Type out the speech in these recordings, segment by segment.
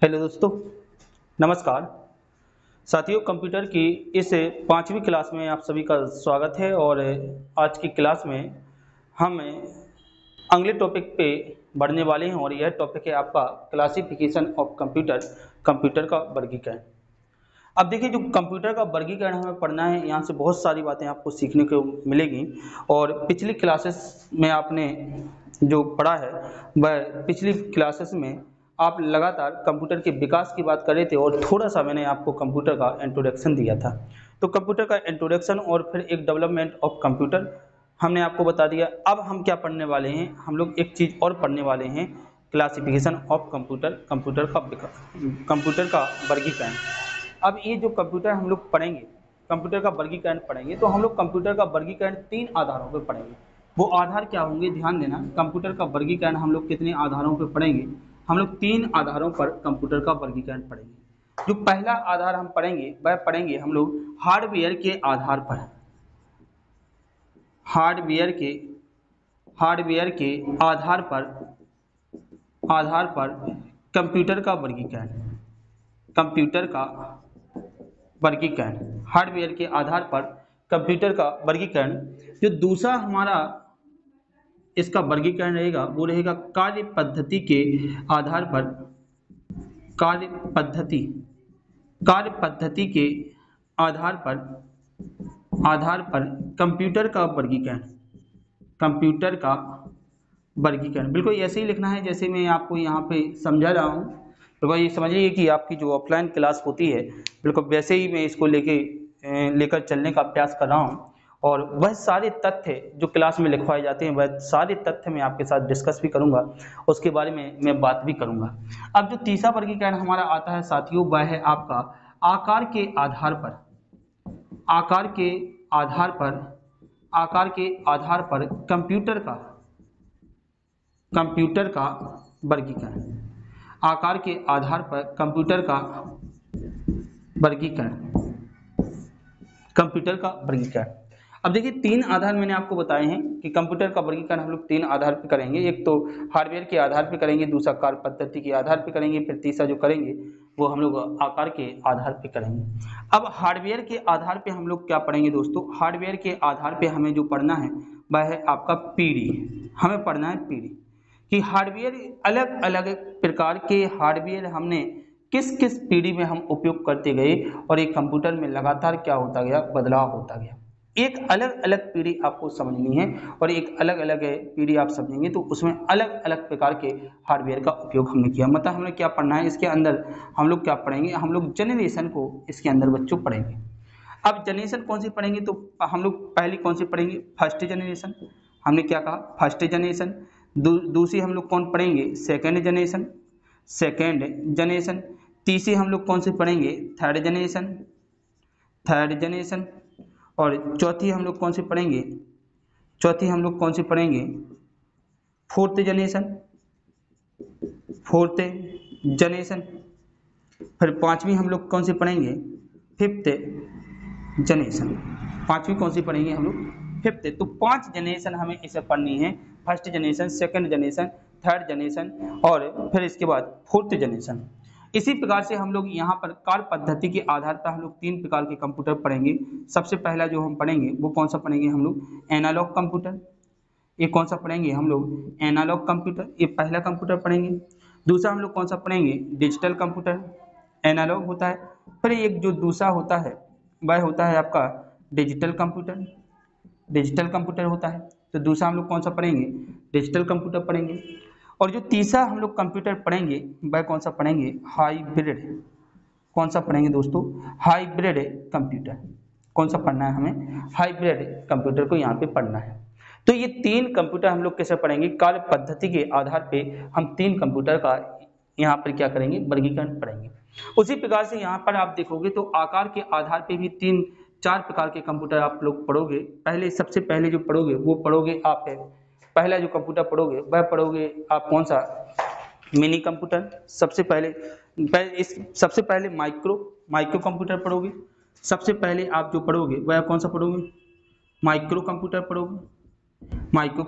Hello दोस्तों, नमस्कार साथियों। कंप्यूटर की इस पांचवी क्लास में आप सभी का स्वागत है। और आज की क्लास में हम अगले टॉपिक पे बढ़ने वाले हैं और यह टॉपिक है आपका क्लासिफिकेशन ऑफ कंप्यूटर, कंप्यूटर का वर्गीकरण। अब देखिए, जो कंप्यूटर का वर्गीकरण हमें पढ़ना है, यहाँ से बहुत सारी बातें आपको सीखने को मिलेगी। और पिछली क्लासेस में आपने जो पढ़ा है वह पिछली क्लासेस में आप लगातार कंप्यूटर के विकास की बात कर रहे थे और थोड़ा सा मैंने आपको कंप्यूटर का इंट्रोडक्शन दिया था। तो कंप्यूटर का इंट्रोडक्शन और फिर एक डेवलपमेंट ऑफ कंप्यूटर हमने आपको बता दिया। अब हम क्या पढ़ने वाले हैं, हम लोग एक चीज़ और पढ़ने वाले हैं, क्लासिफिकेशन ऑफ कंप्यूटर, कंप्यूटर का वर्गीकरण। अब ये जो कंप्यूटर हम लोग पढ़ेंगे, कंप्यूटर का वर्गीकरण पढ़ेंगे, तो हम लोग कंप्यूटर का वर्गीकरण 3 आधारों पर पढ़ेंगे। वो आधार क्या होंगे, ध्यान देना। कंप्यूटर का वर्गीकरण हम लोग कितने आधारों पर पढ़ेंगे? हम लोग 3 आधारों पर कंप्यूटर का वर्गीकरण पढ़ेंगे। जो पहला आधार हम पढ़ेंगे वह पढ़ेंगे हम लोग हार्डवेयर के आधार पर। हार्डवेयर के आधार पर कंप्यूटर का वर्गीकरण, हार्डवेयर के आधार पर कंप्यूटर का वर्गीकरण। जो दूसरा हमारा इसका वर्गीकरण रहेगा वो रहेगा कार्य पद्धति के आधार पर, कार्य पद्धति के आधार पर कंप्यूटर का वर्गीकरण। बिल्कुल ऐसे ही लिखना है जैसे मैं आपको यहाँ पे समझा रहा हूँ। तो ये समझिए कि आपकी जो ऑफलाइन क्लास होती है, बिल्कुल वैसे ही मैं इसको लेकर चलने का प्रयास कर रहा हूँ। और वह सारे तथ्य जो क्लास में लिखवाए जाते हैं, वह सारे तथ्य मैं आपके साथ डिस्कस भी करूँगा, उसके बारे में मैं बात भी करूँगा। अब जो तीसरा वर्गीकरण हमारा आता है साथियों, वह है आपका आकार के आधार पर कंप्यूटर का वर्गीकरण। आकार के आधार पर कंप्यूटर का वर्गीकरण। अब देखिए, 3 आधार मैंने आपको बताए हैं कि कंप्यूटर का वर्गीकरण हम लोग 3 आधार पर करेंगे। एक तो हार्डवेयर के आधार पर करेंगे, दूसरा कार्य पद्धति के आधार पर करेंगे, फिर तीसरा जो करेंगे वो हम लोग आकार के आधार पर करेंगे। अब हार्डवेयर के आधार पर हम लोग क्या पढ़ेंगे दोस्तों? हार्डवेयर के आधार पर हमें जो पढ़ना है वह है आपका पीढ़ी। हमें पढ़ना है पीढ़ी कि हार्डवेयर, अलग अलग प्रकार के हार्डवेयर हमने किस किस पीढ़ी में हम उपयोग करते गए और एक कंप्यूटर में लगातार क्या होता गया, बदलाव होता गया। एक अलग अलग पीढ़ी आपको समझनी है और एक अलग अलग पीढ़ी आप समझेंगे तो उसमें अलग अलग प्रकार के हार्डवेयर का उपयोग हमने किया। मतलब हमने क्या पढ़ना है इसके अंदर, हम लोग क्या पढ़ेंगे, हम लोग जनरेशन को इसके अंदर बच्चों पढ़ेंगे। अब जनरेशन कौन सी पढ़ेंगे? तो हम लोग पहली कौन सी पढ़ेंगे? First generation. हमने क्या कहा? First generation. दूसरी हम लोग कौन पढ़ेंगे? Second generation. तीसरी हम लोग कौन सी पढ़ेंगे? Third generation. और चौथी हम लोग कौन सी पढ़ेंगे? Fourth generation. फिर पांचवी हम लोग कौन सी पढ़ेंगे? Fifth generation. पांचवी कौन सी पढ़ेंगे हम लोग? फिफ्थ। तो 5 जनरेशन हमें इसे पढ़नी है। First generation, second generation, third generation और फिर इसके बाद फोर्थ जनरेशन। इसी प्रकार से हम लोग यहाँ पर कार्य पद्धति के आधार पर हम लोग 3 प्रकार के कंप्यूटर पढ़ेंगे। सबसे पहला जो हम पढ़ेंगे वो कौन सा पढ़ेंगे? हम लोग एनालॉग कंप्यूटर। ये कौन सा पढ़ेंगे? हम लोग एनालॉग कंप्यूटर, ये पहला कंप्यूटर पढ़ेंगे। दूसरा हम लोग कौन सा पढ़ेंगे? Digital computer. एनालॉग होता है। फिर एक जो दूसरा होता है वह होता है आपका डिजिटल कंप्यूटर होता है। तो दूसरा हम लोग कौन सा पढ़ेंगे? डिजिटल कंप्यूटर पढ़ेंगे। और जो तीसरा हम लोग कंप्यूटर पढ़ेंगे वह कौन सा पढ़ेंगे? हाइब्रिड। कौन सा पढ़ेंगे दोस्तों? Hybrid computer. कौन सा पढ़ना है हमें? हाइब्रिड कंप्यूटर को यहाँ पे पढ़ना है। तो ये 3 कंप्यूटर हम लोग कैसे पढ़ेंगे? कार्य पद्धति के आधार पे हम 3 कंप्यूटर का यहाँ पर क्या करेंगे? वर्गीकरण पढ़ेंगे। उसी प्रकार से यहाँ पर आप देखोगे तो आकार के आधार पे भी 3-4 प्रकार के कंप्यूटर आप लोग पढ़ोगे। सबसे पहले जो पढ़ोगे वो पढ़ोगे आप, पहला जो कंप्यूटर पढ़ोगे वह पढ़ोगे आप कौन सा? Mini computer. सबसे पहले माइक्रो कंप्यूटर पढ़ोगे। सबसे पहले आप जो पढ़ोगे वह कौन सा पढ़ोगे? माइक्रो कंप्यूटर पढ़ोगे। माइक्रो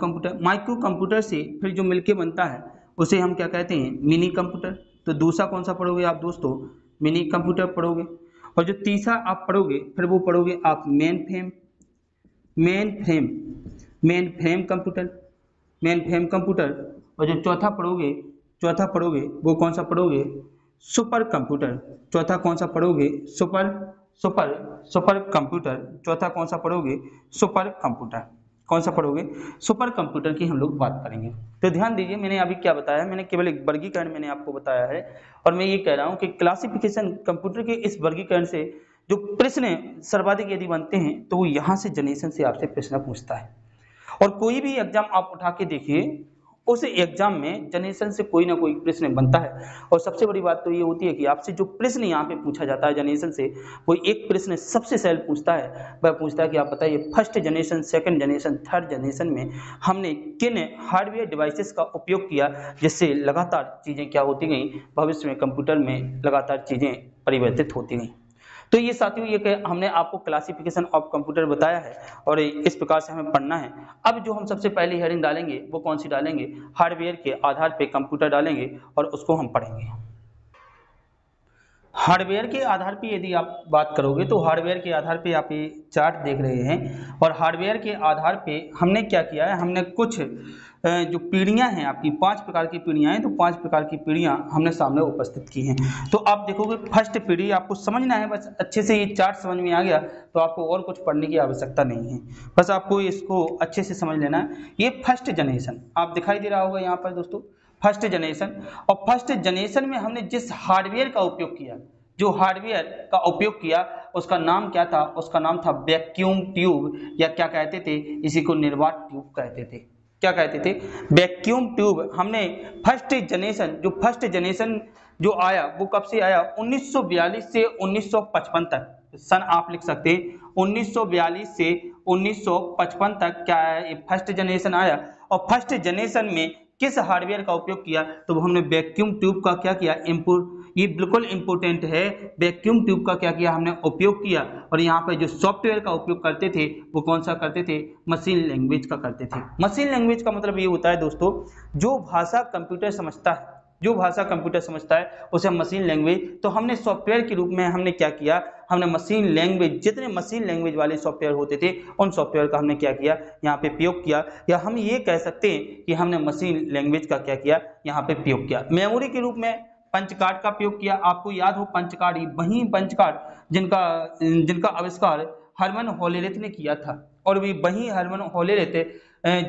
कंप्यूटर से फिर जो मिलके बनता है उसे हम क्या कहते हैं? Mini computer. तो दूसरा कौन सा पढ़ोगे आप दोस्तों, मिनी कंप्यूटर पढ़ोगे। और जो तीसरा आप पढ़ोगे फिर वो पढ़ोगे आप मेन फ्रेम कंप्यूटर, और जो चौथा पढ़ोगे वो कौन सा पढ़ोगे, सुपर कंप्यूटर। चौथा कौन सा पढ़ोगे, सुपर कंप्यूटर। चौथा कौन सा पढ़ोगे, सुपर कंप्यूटर। कौन सा पढ़ोगे, सुपर कंप्यूटर की हम लोग बात करेंगे। तो ध्यान दीजिए, मैंने अभी क्या बताया, मैंने केवल एक वर्गीकरण मैंने आपको बताया है, और मैं ये कह रहा हूँ कि क्लासिफिकेशन कंप्यूटर के इस वर्गीकरण से जो प्रश्न सर्वाधिक यदि बनते हैं तो वो यहाँ से जनरेशन से आपसे प्रश्न पूछता है। और कोई भी एग्जाम आप उठा के देखिए, उस एग्जाम में जनरेशन से कोई ना कोई प्रश्न बनता है। और सबसे बड़ी बात तो ये होती है कि आपसे जो प्रश्न यहाँ पे पूछा जाता है जनरेशन से, वो एक प्रश्न सबसे सरल पूछता है। वह पूछता है कि आप बताइए first generation, second generation, third generation में हमने किन हार्डवेयर डिवाइसेस का उपयोग किया जिससे लगातार चीज़ें क्या होती गई, भविष्य में कंप्यूटर में लगातार चीज़ें परिवर्तित होती गई। तो ये साथियों, ये हमने आपको क्लासिफिकेशन ऑफ कंप्यूटर बताया है और इस प्रकार से हमें पढ़ना है। अब जो हम सबसे पहली हेडिंग डालेंगे वो कौन सी डालेंगे, हार्डवेयर के आधार पे कंप्यूटर डालेंगे और उसको हम पढ़ेंगे। हार्डवेयर के आधार पे यदि आप बात करोगे तो हार्डवेयर के आधार पे आप ये चार्ट देख रहे हैं, और हार्डवेयर के आधार पे हमने क्या किया है, हमने कुछ जो पीढ़ियां हैं आपकी, 5 प्रकार की पीढ़ियां हैं, तो 5 प्रकार की पीढ़ियां हमने सामने उपस्थित की हैं। तो आप देखोगे फर्स्ट पीढ़ी आपको समझना है, बस अच्छे से ये चार्ट समझ में आ गया तो आपको और कुछ पढ़ने की आवश्यकता नहीं है, बस आपको इसको अच्छे से समझ लेना है। ये फर्स्ट जनरेशन आप दिखाई दे रहा होगा यहाँ पर दोस्तों, फर्स्ट जनरेशन। और फर्स्ट जनरेशन में हमने जिस हार्डवेयर का उपयोग किया, जो हार्डवेयर का उपयोग किया उसका नाम क्या था, उसका नाम था वैक्यूम ट्यूब, या क्या कहते थे, इसी को निर्वात ट्यूब कहते थे। क्या कहते थे, वैक्यूम ट्यूब। हमने फर्स्ट जनरेशन जो आया वो कब से आया, 1942 से 1955 तक सन आप लिख सकते हैं, 1942 से 1955 तक क्या है, फर्स्ट जनरेशन आया। और फर्स्ट जनरेशन में किस हार्डवेयर का उपयोग किया, तो हमने वैक्यूम ट्यूब का क्या किया, ये बिल्कुल इंपोर्टेंट है, वैक्यूम ट्यूब का क्या किया, हमने उपयोग किया। और यहाँ पर जो सॉफ्टवेयर का उपयोग करते थे वो कौन सा करते थे, मशीन लैंग्वेज का करते थे। मशीन लैंग्वेज का मतलब ये होता है दोस्तों, जो भाषा कंप्यूटर समझता है उसे मशीन लैंग्वेज। तो हमने सॉफ्टवेयर के रूप में हमने क्या किया, हमने मशीन लैंग्वेज, जितने मशीन लैंग्वेज वाले सॉफ्टवेयर होते थे उन सॉफ्टवेयर का हमने क्या किया, यहाँ पे प्रयोग किया। या हम ये कह सकते हैं कि हमने मशीन लैंग्वेज का क्या किया, यहाँ पे प्रयोग किया। मेमोरी के रूप में पंच कार्ड का प्रयोग किया। आपको याद हो पंच कार्ड, वही पंच कार्ड जिनका आविष्कार हरमन होलेरेथ ने किया था, और भी वही हरमन होलेरेथ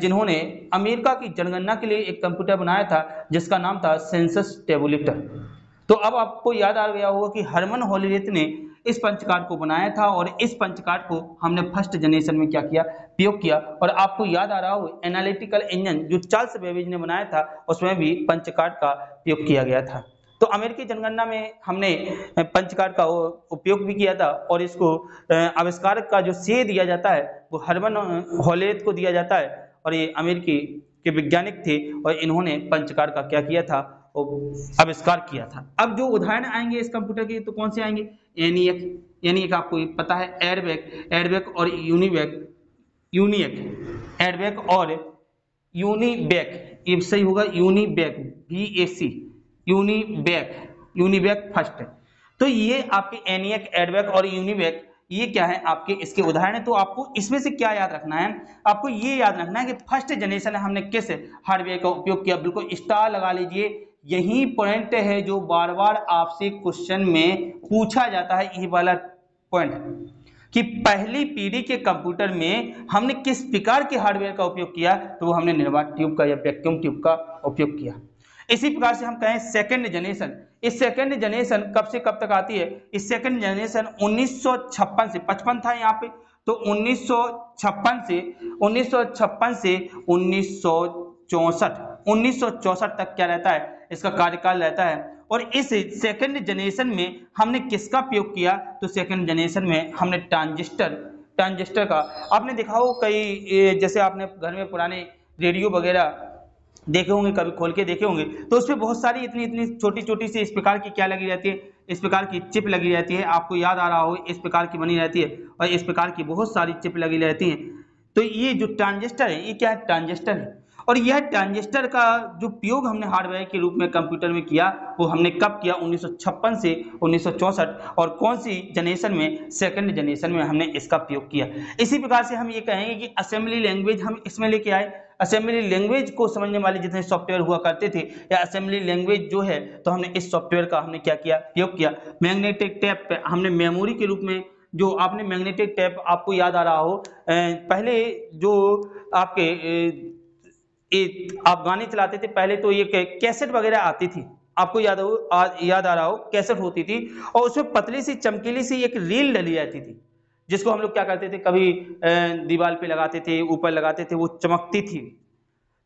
जिन्होंने अमेरिका की जनगणना के लिए एक कंप्यूटर बनाया था जिसका नाम था सेंसस टेबुलेटर। तो अब आपको याद आ गया होगा कि हरमन होलेरेथ ने इस पंच कार्ड को बनाया था, और इस पंच कार्ड को हमने फर्स्ट जनरेशन में क्या किया, प्रयोग किया। और आपको याद आ रहा हो एनालिटिकल इंजन जो चार्ल्स बेबेज ने बनाया था, उसमें भी पंच कार्ड का प्रयोग किया गया था। तो अमेरिकी जनगणना में हमने पंच कार्ड का उपयोग भी किया था, और इसको आविष्कार का जो श्रेय दिया जाता है वो हरमन होलेरेथ को दिया जाता है, और ये अमेरिकी के वैज्ञानिक थे और इन्होंने पंच कार्ड का क्या किया था, आविष्कार किया था। अब जो उदाहरण आएंगे इस कंप्यूटर के तो कौन से आएंगे, एनिएक आपको पता है, एडवेक और यूनिबैक, ये सही होगा, यूनिबैक फर्स्ट। तो ये आपके एनिएक, एडवेक और यूनिबैक, ये क्या है आपके इसके उदाहरण है। तो आपको इसमें से क्या याद रखना है, आपको ये याद रखना है कि फर्स्ट जनरेशन में हमने किस हार्डवेयर का उपयोग किया, बिल्कुल स्टार लगा लीजिए। यही पॉइंट है जो बार बार आपसे क्वेश्चन में पूछा जाता है, यही वाला पॉइंट कि पहली पीढ़ी के कंप्यूटर में हमने किस प्रकार के हार्डवेयर का उपयोग किया, तो वो हमने निर्वात ट्यूब का या वैक्यूम ट्यूब का उपयोग किया। इसी प्रकार से हम कहें सेकंड जनरेशन, इस सेकंड जनरेशन कब से कब तक आती है, इस सेकंड जनरेशन 1956 से, 55 था यहाँ पे, तो 1956 से 1964 तक क्या रहता है, इसका कार्यकाल रहता है। और इस सेकंड जनरेशन में हमने किसका प्रयोग किया, तो सेकंड जनरेशन में हमने ट्रांजिस्टर का। आपने देखा हो कई, जैसे आपने घर में पुराने रेडियो वगैरह देखे होंगे, कभी खोल के देखे होंगे, तो उसपे बहुत सारी इतनी छोटी छोटी सी इस प्रकार की क्या लगी रहती है, इस प्रकार की चिप लगी रहती है। आपको याद आ रहा हो इस प्रकार की बनी रहती है, और इस प्रकार की बहुत सारी चिप लगी रहती हैं। तो ये जो ट्रांजिस्टर है ये क्या है, ट्रांजिस्टर है। और यह ट्रांजिस्टर का जो प्रयोग हमने हार्डवेयर के रूप में कंप्यूटर में किया वो हमने कब किया, 1956 से 1964, और कौन सी जनरेशन में, सेकंड जनरेशन में हमने इसका प्रयोग किया। इसी प्रकार से हम ये कहेंगे कि असेंबली लैंग्वेज हम इसमें लेके आए। असेंबली लैंग्वेज को समझने वाले जितने सॉफ्टवेयर हुआ करते थे या असेंबली लैंग्वेज जो है, तो हमने इस सॉफ्टवेयर का हमने क्या किया, प्रयोग किया। मैग्नेटिक टेप हमने मेमोरी के रूप में, जो आपने मैग्नेटिक टेप आपको याद आ रहा हो, पहले जो आपके आप गाने चलाते थे पहले तो ये कैसेट वगैरह आती थी, आपको याद आ रहा हो कैसेट होती थी और उसमें पतली सी चमकीली सी एक रील डली जाती थी, जिसको हम लोग क्या करते थे, कभी दीवार पे लगाते थे, ऊपर लगाते थे, वो चमकती थी।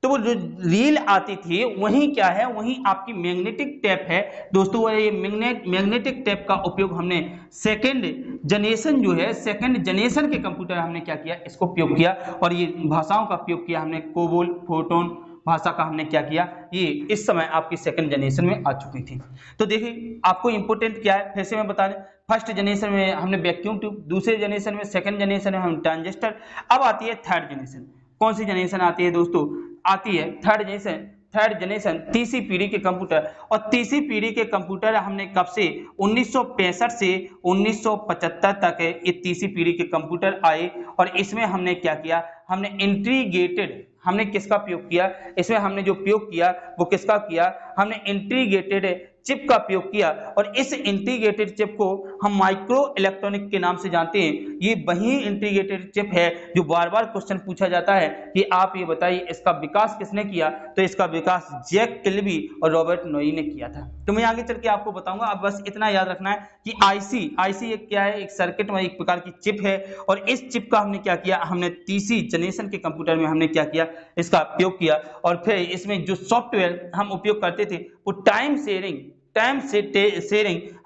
तो वो जो रील आती थी वही क्या है, वही आपकी मैग्नेटिक टेप है दोस्तों। ये मैग्नेटिक टेप का उपयोग हमने सेकंड जनरेशन जो है, सेकंड जनरेशन के कंप्यूटर हमने क्या किया, इसको उपयोग किया। और ये भाषाओं का उपयोग किया हमने, कोबोल, फोटोन भाषा का हमने क्या किया, ये इस समय आपकी सेकंड जनरेशन में आ चुकी थी। तो देखिए आपको इंपोर्टेंट क्या है, फिर से मैं बता दें, फर्स्ट जनरेशन में हमने वैक्यूम ट्यूब, दूसरे जनरेशन में, सेकंड जनरेशन में हम ट्रांजिस्टर। अब आती है थर्ड जनरेशन। कौन सी जनरेशन आती है दोस्तों, आती है थर्ड जनरेशन। थर्ड जनरेशन तीसरी पीढ़ी के कंप्यूटर, और तीसरी पीढ़ी के कंप्यूटर हमने कब से, 1965 से 1975 तक ये तीसरी पीढ़ी के कंप्यूटर आए। और इसमें हमने क्या किया, हमने इंटीग्रेटेड, हमने किसका प्रयोग किया, इसमें हमने जो प्रयोग किया वो किसका किया, हमने इंटीग्रेटेड चिप का प्रयोग किया। और इस इंटीग्रेटेड चिप को हम माइक्रो इलेक्ट्रॉनिक के नाम से जानते हैं। ये वही इंटीग्रेटेड चिप है जो बार बार क्वेश्चन पूछा जाता है कि आप ये बताइए इसका विकास किसने किया, तो इसका विकास जैक किल्बी और रॉबर्ट नोई ने किया था। तो मैं आगे चल के आपको बताऊंगा, अब बस इतना याद रखना है कि आईसी एक क्या है, एक सर्किट में एक प्रकार की चिप है। और इस चिप का हमने क्या किया, हमने तीसरी जनरेशन के कंप्यूटर में हमने क्या किया, इसका उपयोग किया। और फिर इसमें जो सॉफ्टवेयर हम उपयोग करते थे वो टाइम शेयरिंग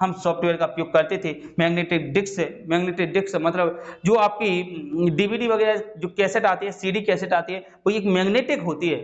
हम सॉफ्टवेयर का उपयोग करते थे। मैग्नेटिक डिस्क मतलब जो आपकी डीवीडी वगैरह जो कैसेट आती है, सीडी कैसेट आती है, वो एक मैग्नेटिक होती है।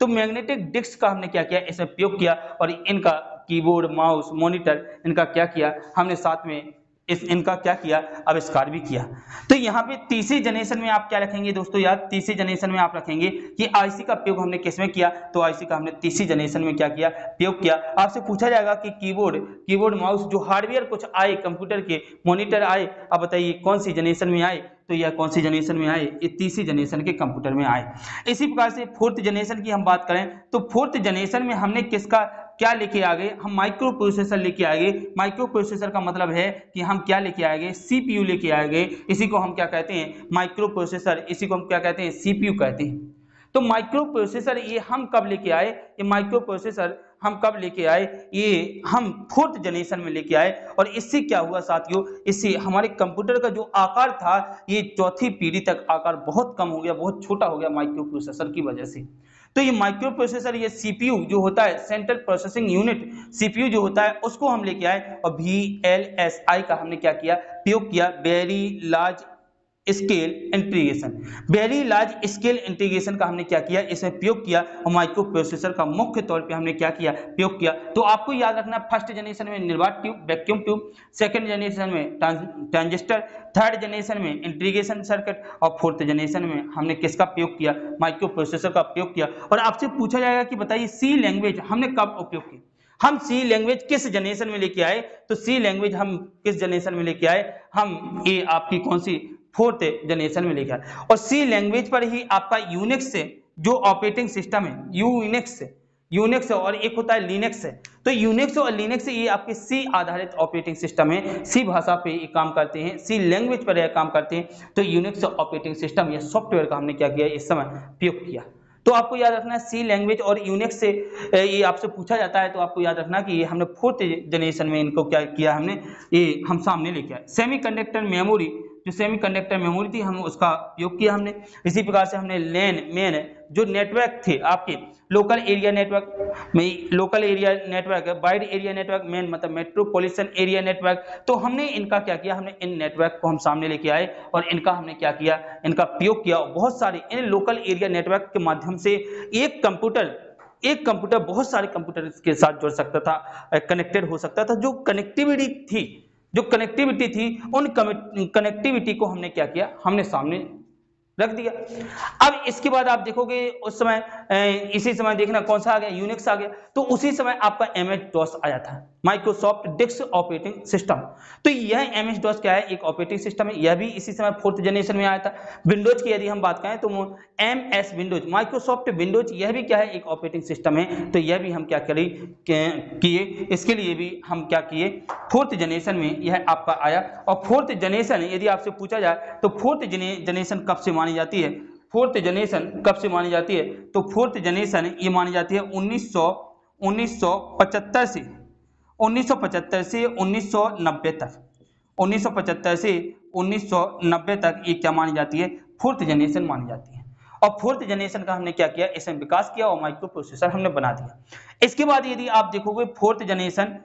तो मैग्नेटिक डिस्क का हमने क्या किया, इसमें उपयोग किया। और इनका कीबोर्ड, माउस, मॉनिटर, इनका क्या किया हमने, साथ में इनका क्या किया, आविष्कार भी किया। तो यहाँ पे तीसरी जनरेशन में आप क्या रखेंगे दोस्तों, याद, तीसरी जनरेशन में आप रखेंगे कि आईसी का प्रयोग हमने किसमें किया, तो आईसी का हमने तीसरी जनरेशन में क्या किया, प्रयोग किया। आपसे पूछा जाएगा कि कीबोर्ड माउस जो हार्डवेयर कुछ आए कंप्यूटर के, मॉनिटर आए, अब बताइए कौन सी जनरेशन में आए, तो यह कौन सी जनरेशन में आए, ये तीसरी जनरेशन के कंप्यूटर में आए। इसी प्रकार से फोर्थ जनरेशन की हम बात करें तो फोर्थ जनरेशन में हमने किसका क्या लेके आ गए, हम माइक्रो प्रोसेसर लेके आ गए। माइक्रो प्रोसेसर का मतलब है कि हम क्या लेके आ गए, सीपीयू लेके आ गए। इसी को हम क्या कहते हैं, माइक्रो प्रोसेसर, इसी को हम क्या कहते हैं, सीपीयू कहते हैं। तो माइक्रो प्रोसेसर ये हम कब लेके आए, ये माइक्रो प्रोसेसर हम कब लेके आए, ये हम फोर्थ जनरेशन में लेके आए। और इससे क्या हुआ साथियों, इससे हमारे कंप्यूटर का जो आकार था ये चौथी पीढ़ी तक आकार बहुत कम हो गया, बहुत छोटा हो गया माइक्रो प्रोसेसर की वजह से। तो ये माइक्रो प्रोसेसर, ये सीपीयू जो होता है, सेंट्रल प्रोसेसिंग यूनिट, सीपीयू जो होता है उसको हम लेके आए। और VLSI का हमने क्या किया, प्रयोग किया, very large scale integration. Very large scale integration का हमने क्या किया, इसमें प्रयोग किया। और माइक्रो प्रोसेसर का मुख्य तौर पे हमने क्या किया, प्रयोग किया। तो आपको याद रखना, फर्स्ट जनरेशन में निर्वात tube, vacuum tube, second generation में ट्रांजिस्टर, थर्ड जनरेशन में इंटीग्रेशन सर्किट, और फोर्थ जनरेशन में हमने किसका प्रयोग किया, माइक्रो प्रोसेसर का प्रयोग किया। और आपसे पूछा जाएगा कि बताइए सी लैंग्वेज हमने कब उपयोग की, हम सी लैंग्वेज किस जनरेशन में लेके आए, तो सी लैंग्वेज हम किस जनरेशन में लेके आए, हम ये आपकी कौन सी, फोर्थ जनरेशन में लेके आए। और सी लैंग्वेज पर ही आपका यूनिक्स से जो ऑपरेटिंग सिस्टम है, यूनिक्स और एक होता है लिनक्स है। तो यूनिक्स और लिनक्स ये आपके सी आधारित ऑपरेटिंग सिस्टम है, सी भाषा पे ये काम करते हैं, सी लैंग्वेज पर ये काम करते हैं। तो यूनिक्स ऑपरेटिंग सिस्टम या सॉफ्टवेयर का हमने क्या किया, इस समय प्रयोग किया। तो आपको याद रखना है सी लैंग्वेज और यूनिक्स से ये आपसे पूछा जाता है, तो आपको याद रखना कि ये हमने फोर्थ जनरेशन में इनको क्या किया, हमने ये हम सामने लेके आए। सेमीकंडक्टर मेमोरी, जो सेमीकंडक्टर मेमोरी थी हम उसका उपयोग किया हमने। इसी प्रकार से हमने मेन जो नेटवर्क थे आपके local area network, wide area network, main मतलब मेट्रोपॉलिटन एरिया नेटवर्क, तो हमने इनका क्या किया, हमने इन नेटवर्क को हम सामने लेके आए और इनका हमने क्या किया, इनका प्रयोग किया। बहुत सारे इन लोकल एरिया नेटवर्क के माध्यम से एक कंप्यूटर बहुत सारे कंप्यूटर के साथ जुड़ सकता था, कनेक्टेड हो सकता था। जो कनेक्टिविटी थी उन कनेक्टिविटी को हमने क्या किया, हमने सामने रख दिया। अब इसके बाद आप देखोगे उस समय इसी समय देखना कौन सा आ गया, यूनिक्स आ गया। तो उसी समय आपका MS-DOS आया था, माइक्रोसॉफ्ट डिस्क ऑपरेटिंग सिस्टम। तो यह MS-DOS क्या है, एक ऑपरेटिंग सिस्टम है, यह भी इसी समय 4th जनरेशन में आया था। विंडोज की यदि हम बात करें तो MS विंडोज, माइक्रोसॉफ्ट विंडोज, यह भी क्या है, एक ऑपरेटिंग सिस्टम है। तो यह भी हम क्या करें किए, इसके लिए भी हम क्या किए, 4th जनरेशन में यह आपका आया। और 4th जनरेशन यदि आपसे पूछा जाए तो 4th जनरेशन कब से मानी जाती है, 4th जनरेशन कब से मानी जाती है, तो 4th जनरेशन ये मानी जाती है 1975 से 1990 तक, 1975 से 1990 तक ये क्या मानी जाती है, 4th जनरेशन मानी जाती है। और 4th जनरेशन का हमने क्या किया, इसमें विकास किया और माइक्रो प्रोसेसर हमने बना दिया। इसके बाद यदि आप देखोगे 4th generation,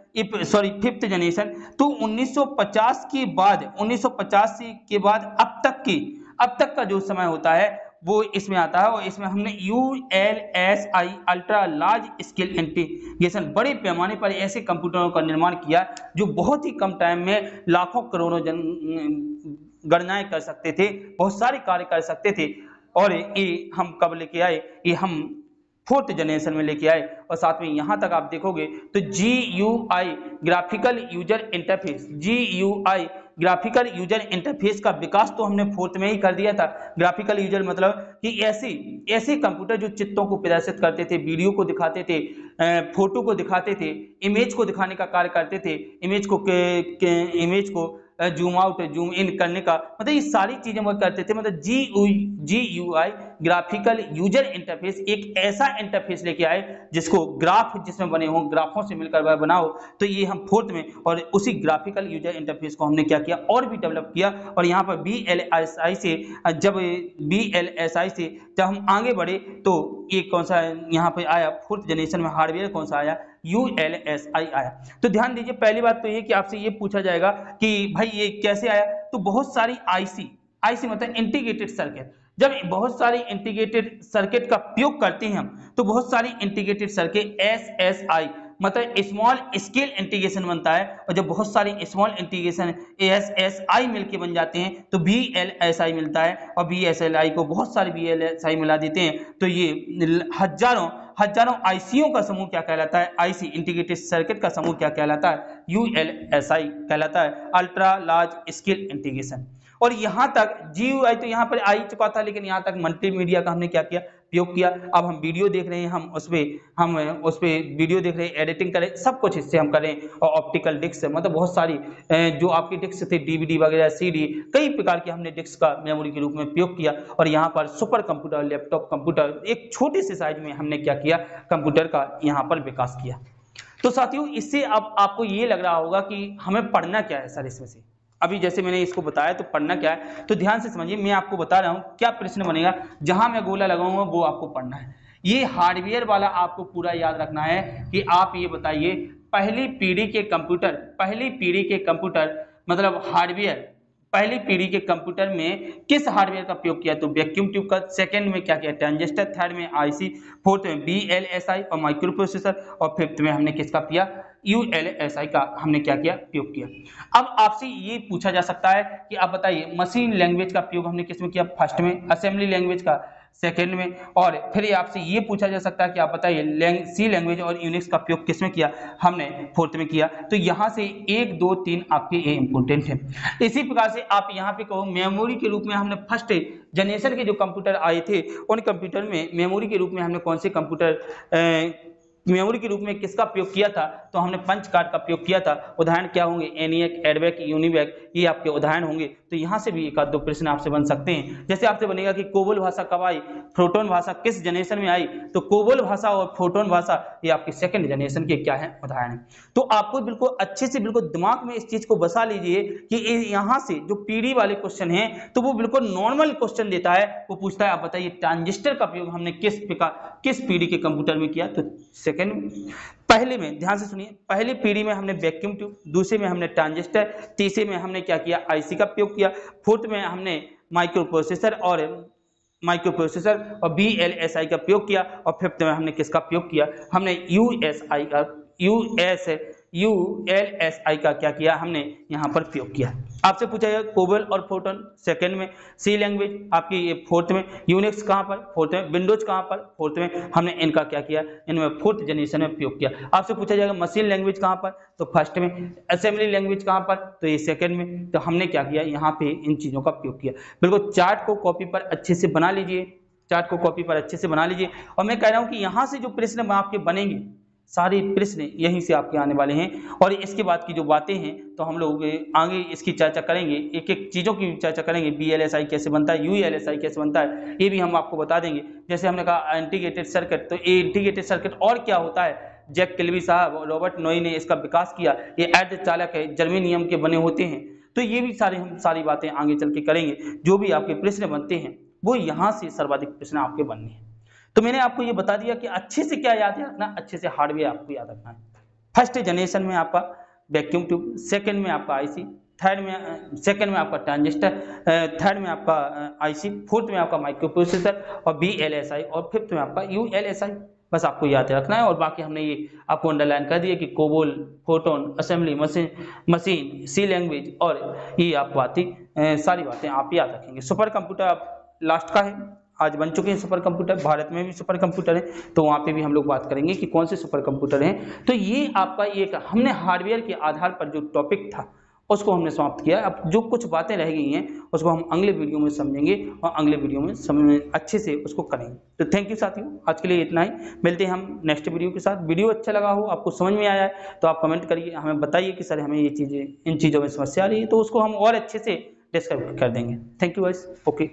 sorry 5th generation, तो 1950 के बाद, 1950 के बाद अब तक का जो समय होता है वो इसमें आता है। और इसमें हमने ULSI, ultra large scale integration, बड़े पैमाने पर ऐसे कंप्यूटरों का निर्माण किया जो बहुत ही कम टाइम में लाखों करोड़ों गणनाएं कर सकते थे, बहुत सारे कार्य कर सकते थे। और ये हम कब लेके आए, ये हम 4th जनरेशन में लेके आए। और साथ में यहां तक आप देखोगे तो GUI, graphical user interface, GUI graphical user interface का विकास तो हमने 4th में ही कर दिया था। ग्राफिकल यूजर मतलब कि ऐसे कंप्यूटर जो चित्रों को प्रदर्शित करते थे, वीडियो को दिखाते थे, फोटो को दिखाते थे, इमेज को दिखाने का कार्य करते थे, इमेज को जूम आउट जूम इन करने का, मतलब ये सारी चीजें वो करते थे। मतलब GUI ग्राफिकल यूजर इंटरफेस एक ऐसा इंटरफेस लेके आए जिसको ग्राफ जिसमें बने हों, ग्राफों से मिलकर बना हो। तो ये हम 4th में, और उसी ग्राफिकल यूजर इंटरफेस को हमने क्या किया, और भी डेवलप किया। और यहाँ पर VLSI से जब हम आगे बढ़े तो ये कौन सा यहाँ पे आया, 4th जनरेशन में हार्डवेयर कौन सा आया, ULSI आया। तो ध्यान दीजिए, पहली बात तो ये कि आपसे ये पूछा जाएगा कि भाई ये कैसे आया। तो बहुत सारी आईसी मतलब इंटीग्रेटेड सर्किट, जब बहुत सारी इंटीग्रेटेड सर्किट का उपयोग करते हैं हम, तो बहुत सारी इंटीग्रेटेड सर्किट SSI मतलब स्मॉल स्केल इंटीग्रेशन बनता है। और जब बहुत सारी स्मॉल इंटीग्रेशन SSI मिलके बन जाते हैं तो VLSI मिलता है। और VLSI को बहुत सारे VLSI मिला देते हैं तो ये हजारों आईसीओ का समूह क्या कहलाता है, आईसी इंटीग्रेटेड सर्किट का समूह क्या कहलाता है, ULSI कहलाता है, अल्ट्रा लार्ज स्केल इंटीग्रेशन। और यहाँ तक GUI तो यहाँ पर आ ही चुका था, लेकिन यहाँ तक मल्टीमीडिया का हमने क्या किया, उपयोग किया। अब हम वीडियो देख रहे हैं, हम उस पे वीडियो देख रहे हैं, एडिटिंग करें, सब कुछ इससे हम करें। और ऑप्टिकल डिस्क मतलब बहुत सारी जो आपकी डिस्क थे, DVD वगैरह, CD, कई प्रकार के हमने डिस्क का मेमोरी के रूप में उपयोग किया। और यहाँ पर सुपर कंप्यूटर, लैपटॉप कंप्यूटर, एक छोटे से साइज में हमने क्या किया, कंप्यूटर का यहाँ पर विकास किया। तो साथियों, इससे अब आपको ये लग रहा होगा कि हमें पढ़ना क्या है सर इसमें से। अभी जैसे मैंने इसको बताया तो पढ़ना क्या है, तो ध्यान से समझिए, मैं आपको बता रहा हूं क्या प्रश्न बनेगा, जहां मैं गोला लगाऊंगा वो आपको पढ़ना है। ये हार्डवेयर वाला आपको पूरा याद रखना है कि आप ये बताइए, पहली पीढ़ी के कंप्यूटर मतलब हार्डवेयर, पहली पीढ़ी के कंप्यूटर में किस हार्डवेयर का उपयोग किया, तो वैक्यूम ट्यूब का। सेकंड में क्या किया, ट्रांजिस्टर। थर्ड में आईसी। फोर्थ में VLSI और माइक्रो प्रोसेसर। और फिफ्थ में हमने किसका किया, ULSI का हमने क्या किया, उपयोग किया। अब आपसे ये पूछा जा सकता है कि आप बताइए, मशीन लैंग्वेज का उपयोग हमने किसमें किया, फर्स्ट में। असेंबली लैंग्वेज का सेकेंड में। और फिर आपसे ये पूछा जा सकता है कि आप बताइए, सी लैंग्वेज और यूनिक्स का उपयोग किसमें किया, हमने फोर्थ में किया। तो यहाँ से 1 2 3 आपके ये इंपोर्टेंट है। इसी प्रकार से आप यहाँ पे कहो, मेमोरी के रूप में हमने फर्स्ट जनरेशन के जो कंप्यूटर आए थे, उन कंप्यूटर में मेमोरी के रूप में हमने कौन से कंप्यूटर मेमोरी के रूप में किसका उपयोग किया था, तो हमने पंच कार्ड का उपयोग किया था। उदाहरण क्या होंगे, एनिएक, एडवेक, यूनिवेक, ये आपके उदाहरण होंगे। तो यहाँ से भी एक आध दो प्रश्न आपसे बन सकते हैं। जैसे आपसे बनेगा कि कोबोल भाषा कब आई, फोटोन भाषा किस जनरेशन में आई, तो कोबोल भाषा और फोटोन भाषा ये आपकी सेकंड जनरेशन के क्या है, उदाहरण है। तो आपको बिल्कुल अच्छे से बिल्कुल दिमाग में इस चीज को बसा लीजिए कि यहाँ से जो पीढ़ी वाले क्वेश्चन है तो वो बिल्कुल नॉर्मल क्वेश्चन देता है। वो पूछता है, आप बताइए ट्रांजिस्टर का उपयोग हमने किस पीढ़ी के कंप्यूटर में किया, तो सेकंड। पहले में ध्यान से सुनिए, पहली पीढ़ी में हमने वैक्यूम ट्यूब, दूसरे में हमने ट्रांजिस्टर, तीसरे में हमने क्या किया, आईसी का उपयोग किया, फोर्थ में हमने माइक्रो प्रोसेसर और VLSI का उपयोग किया, और फिफ्थ में हमने किसका उपयोग किया, हमने ULSI का क्या किया हमने यहाँ पर प्रयोग किया। आपसे पूछा जाए कोबोल और फोर्टन सेकंड में, सी लैंग्वेज आपकी ये फोर्थ में, यूनिक्स कहाँ पर फोर्थ में, विंडोज कहाँ पर फोर्थ में, हमने इनका क्या किया, इनमें फोर्थ जनरेशन में प्रयोग किया। आपसे पूछा जाएगा मशीन लैंग्वेज कहाँ पर, तो फर्स्ट में, असेंबली लैंग्वेज कहाँ पर, तो ये सेकंड में, तो हमने क्या किया यहाँ पे इन चीज़ों का प्रयोग किया। बिल्कुल चार्ट को कॉपी पर अच्छे से बना लीजिए, चार्ट को कॉपी पर अच्छे से बना लीजिए। और मैं कह रहा हूँ कि यहाँ से जो प्रश्न आपके बनेंगे सारे प्रश्न यहीं से आपके आने वाले हैं। और इसके बाद की जो बातें हैं तो हम लोग आगे इसकी चर्चा करेंगे, एक एक चीज़ों की चर्चा करेंगे। BLSI कैसे बनता है, ULSI कैसे बनता है, ये भी हम आपको बता देंगे। जैसे हमने कहा इंटीग्रेटेड सर्किट, तो ये इंटीग्रेटेड सर्किट और क्या होता है, जैक किल्बी साहब और रॉबर्ट नोई ने इसका विकास किया। ये अर्धचालक है, जर्मेनियम के बने होते हैं। तो ये भी हम सारी बातें आगे चल के करेंगे। जो भी आपके प्रश्न बनते हैं वो यहाँ से सर्वाधिक प्रश्न आपके बनने हैं। तो मैंने आपको ये बता दिया कि अच्छे से क्या याद रखना, अच्छे से हार्डवेयर आपको याद रखना है। फर्स्ट जनरेशन में आपका वैक्यूम ट्यूब, सेकंड में आपका आईसी, सेकंड में आपका ट्रांजिस्टर, थर्ड में आपका आईसी, फोर्थ में आपका माइक्रो प्रोसेसर और BLSI, और फिफ्थ में आपका ULSI। बस आपको याद रखना है। और बाकी हमने ये आपको अंडरलाइन कर दिया कि कोबोल, फोटोन, असेंबली मशीन, सी लैंग्वेज, और ये आप बातें सारी बातें आप याद रखेंगे। सुपर कंप्यूटर लास्ट का है, आज बन चुके हैं सुपर कंप्यूटर, भारत में भी सुपर कंप्यूटर है, तो वहाँ पे भी हम लोग बात करेंगे कि कौन से सुपर कंप्यूटर हैं। तो ये आपका एक हमने हार्डवेयर के आधार पर जो टॉपिक था उसको हमने समाप्त किया। अब जो कुछ बातें रह गई हैं उसको हम अगले वीडियो में समझेंगे और अगले वीडियो में अच्छे से उसको करेंगे। तो थैंक यू साथियों, आज के लिए इतना ही। मिलते हैं हम नेक्स्ट वीडियो के साथ। वीडियो अच्छा लगा हो, आपको समझ में आया है तो आप कमेंट करिए, हमें बताइए कि सर हमें ये चीज़ें, इन चीज़ों में समस्या आ रही है, तो उसको हम और अच्छे से डिस्कस कर देंगे। Thank you guys, okay.